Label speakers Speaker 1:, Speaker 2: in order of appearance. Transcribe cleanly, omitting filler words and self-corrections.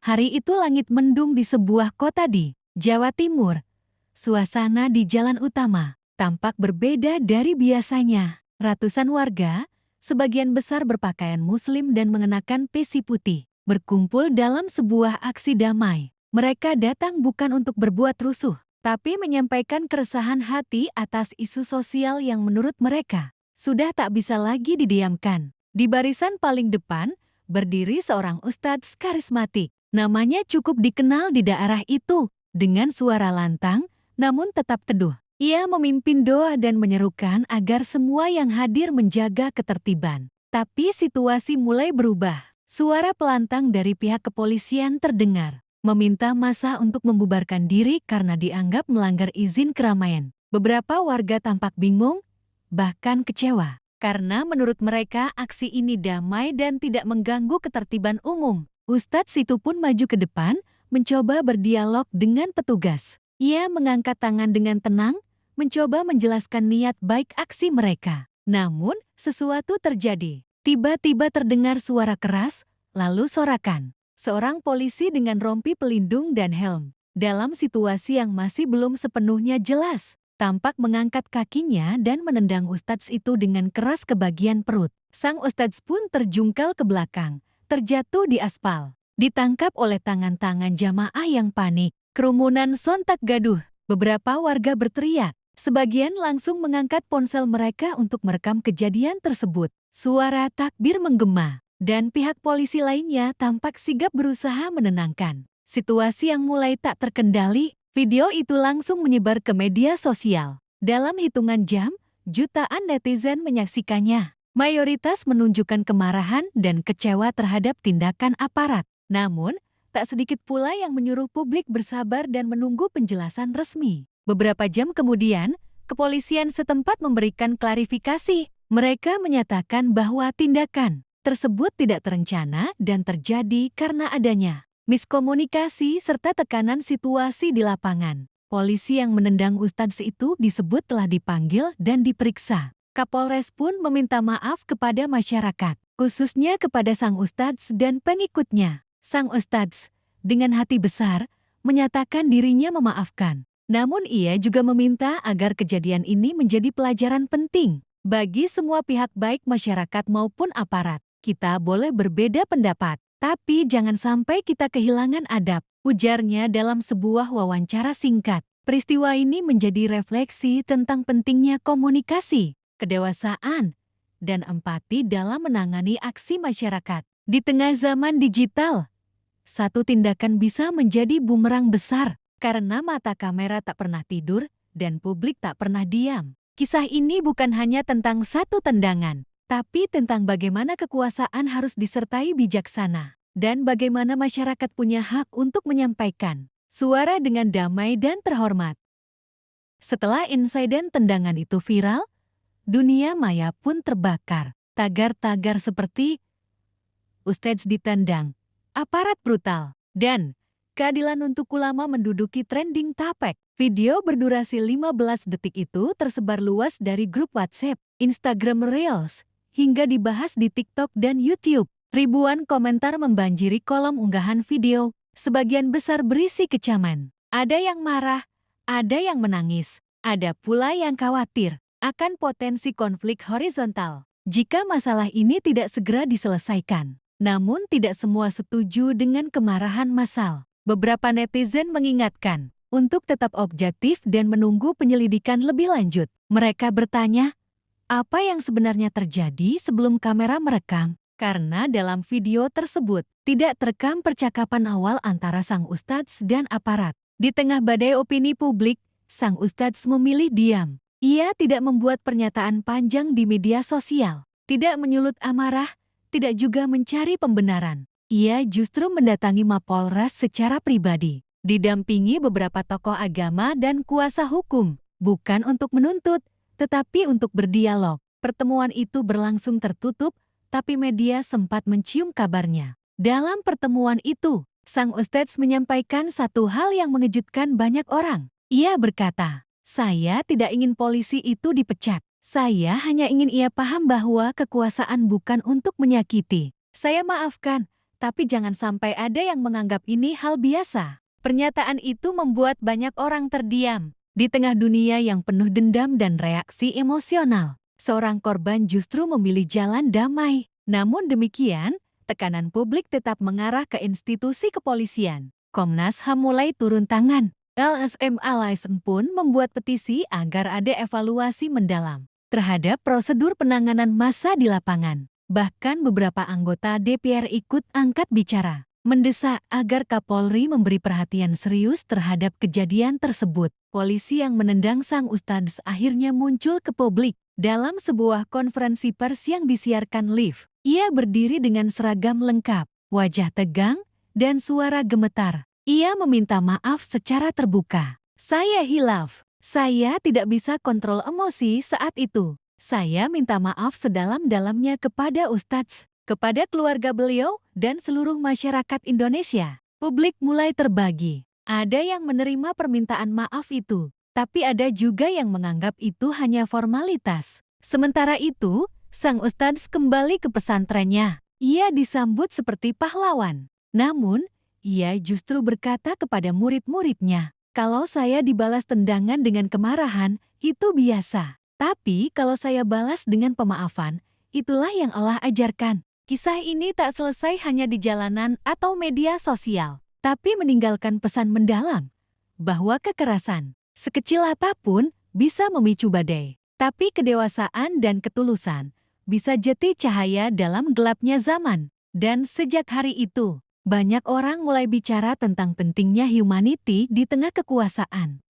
Speaker 1: Hari itu langit mendung di sebuah kota di Jawa Timur. Suasana di jalan utama tampak berbeda dari biasanya. Ratusan warga, sebagian besar berpakaian muslim dan mengenakan peci putih, berkumpul dalam sebuah aksi damai. Mereka datang bukan untuk berbuat rusuh, tapi menyampaikan keresahan hati atas isu sosial yang menurut mereka sudah tak bisa lagi didiamkan. Di barisan paling depan, berdiri seorang ustadz karismatik. Namanya cukup dikenal di daerah itu. Dengan suara lantang, namun tetap teduh. Ia memimpin doa dan menyerukan agar semua yang hadir menjaga ketertiban. Tapi situasi mulai berubah. Suara pelantang dari pihak kepolisian terdengar, meminta massa untuk membubarkan diri karena dianggap melanggar izin keramaian. Beberapa warga tampak bingung, bahkan kecewa, karena menurut mereka aksi ini damai dan tidak mengganggu ketertiban umum. Ustadz itu pun maju ke depan, mencoba berdialog dengan petugas. Ia mengangkat tangan dengan tenang, mencoba menjelaskan niat baik aksi mereka. Namun, sesuatu terjadi. Tiba-tiba terdengar suara keras, lalu sorakan. Seorang polisi dengan rompi pelindung dan helm, dalam situasi yang masih belum sepenuhnya jelas, tampak mengangkat kakinya dan menendang ustadz itu dengan keras ke bagian perut. Sang ustadz pun terjungkal ke belakang, terjatuh di aspal. Ditangkap oleh tangan-tangan jamaah yang panik. Kerumunan sontak gaduh. Beberapa warga berteriak. Sebagian langsung mengangkat ponsel mereka untuk merekam kejadian tersebut. Suara takbir menggema, dan pihak polisi lainnya tampak sigap berusaha menenangkan situasi yang mulai tak terkendali. Video itu langsung menyebar ke media sosial. Dalam hitungan jam, jutaan netizen menyaksikannya. Mayoritas menunjukkan kemarahan dan kecewa terhadap tindakan aparat. Namun, tak sedikit pula yang menyuruh publik bersabar dan menunggu penjelasan resmi. Beberapa jam kemudian, kepolisian setempat memberikan klarifikasi. Mereka menyatakan bahwa tindakan tersebut tidak terencana dan terjadi karena adanya miskomunikasi serta tekanan situasi di lapangan. Polisi yang menendang ustadz itu disebut telah dipanggil dan diperiksa. Kapolres pun meminta maaf kepada masyarakat, khususnya kepada sang ustadz dan pengikutnya. Sang ustadz, dengan hati besar, menyatakan dirinya memaafkan. Namun ia juga meminta agar kejadian ini menjadi pelajaran penting bagi semua pihak baik masyarakat maupun aparat. Kita boleh berbeda pendapat, tapi jangan sampai kita kehilangan adab, ujarnya dalam sebuah wawancara singkat. Peristiwa ini menjadi refleksi tentang pentingnya komunikasi, kedewasaan, dan empati dalam menangani aksi masyarakat. Di tengah zaman digital, satu tindakan bisa menjadi bumerang besar karena mata kamera tak pernah tidur dan publik tak pernah diam. Kisah ini bukan hanya tentang satu tendangan, tapi tentang bagaimana kekuasaan harus disertai bijaksana dan bagaimana masyarakat punya hak untuk menyampaikan suara dengan damai dan terhormat. Setelah insiden tendangan itu viral, dunia maya pun terbakar. Tagar-tagar seperti "Ustadz ditendang, aparat brutal," dan "Keadilan untuk ulama" menduduki trending topik. Video berdurasi 15 detik itu tersebar luas dari grup WhatsApp, Instagram Reels, hingga dibahas di TikTok dan YouTube. Ribuan komentar membanjiri kolom unggahan video, sebagian besar berisi kecaman. Ada yang marah, ada yang menangis, ada pula yang khawatir akan potensi konflik horizontal jika masalah ini tidak segera diselesaikan. Namun tidak semua setuju dengan kemarahan massal. Beberapa netizen mengingatkan untuk tetap objektif dan menunggu penyelidikan lebih lanjut. Mereka bertanya, apa yang sebenarnya terjadi sebelum kamera merekam? Karena dalam video tersebut tidak terekam percakapan awal antara sang ustadz dan aparat. Di tengah badai opini publik, sang ustadz memilih diam. Ia tidak membuat pernyataan panjang di media sosial, tidak menyulut amarah, tidak juga mencari pembenaran. Ia justru mendatangi Mapolres secara pribadi, didampingi beberapa tokoh agama dan kuasa hukum, bukan untuk menuntut, tetapi untuk berdialog. Pertemuan itu berlangsung tertutup, tapi media sempat mencium kabarnya. Dalam pertemuan itu, sang ustadz menyampaikan satu hal yang mengejutkan banyak orang. Ia berkata, "Saya tidak ingin polisi itu dipecat. Saya hanya ingin ia paham bahwa kekuasaan bukan untuk menyakiti. Saya maafkan, tapi jangan sampai ada yang menganggap ini hal biasa. Pernyataan itu membuat banyak orang terdiam. Di tengah dunia yang penuh dendam dan reaksi emosional, seorang korban justru memilih jalan damai. Namun demikian, tekanan publik tetap mengarah ke institusi kepolisian. Komnas HAM mulai turun tangan. LSM Alasan pun membuat petisi agar ada evaluasi mendalam terhadap prosedur penanganan massa di lapangan. Bahkan beberapa anggota DPR ikut angkat bicara, mendesak agar Kapolri memberi perhatian serius terhadap kejadian tersebut. Polisi yang menendang sang ustadz akhirnya muncul ke publik dalam sebuah konferensi pers yang disiarkan live. Ia berdiri dengan seragam lengkap, wajah tegang, dan suara gemetar. Ia meminta maaf secara terbuka. Saya hilaf. Saya tidak bisa kontrol emosi saat itu. Saya minta maaf sedalam-dalamnya kepada Ustadz, kepada keluarga beliau, dan seluruh masyarakat Indonesia. Publik mulai terbagi. Ada yang menerima permintaan maaf itu, tapi ada juga yang menganggap itu hanya formalitas. Sementara itu, sang Ustadz kembali ke pesantrennya. Ia disambut seperti pahlawan. Namun, ia justru berkata kepada murid-muridnya, "Kalau saya dibalas tendangan dengan kemarahan, itu biasa. Tapi kalau saya balas dengan pemaafan, itulah yang Allah ajarkan." Kisah ini tak selesai hanya di jalanan atau media sosial, tapi meninggalkan pesan mendalam bahwa kekerasan, sekecil apapun, bisa memicu badai. Tapi kedewasaan dan ketulusan bisa jadi cahaya dalam gelapnya zaman. Dan sejak hari itu, banyak orang mulai bicara tentang pentingnya humanity di tengah kekuasaan.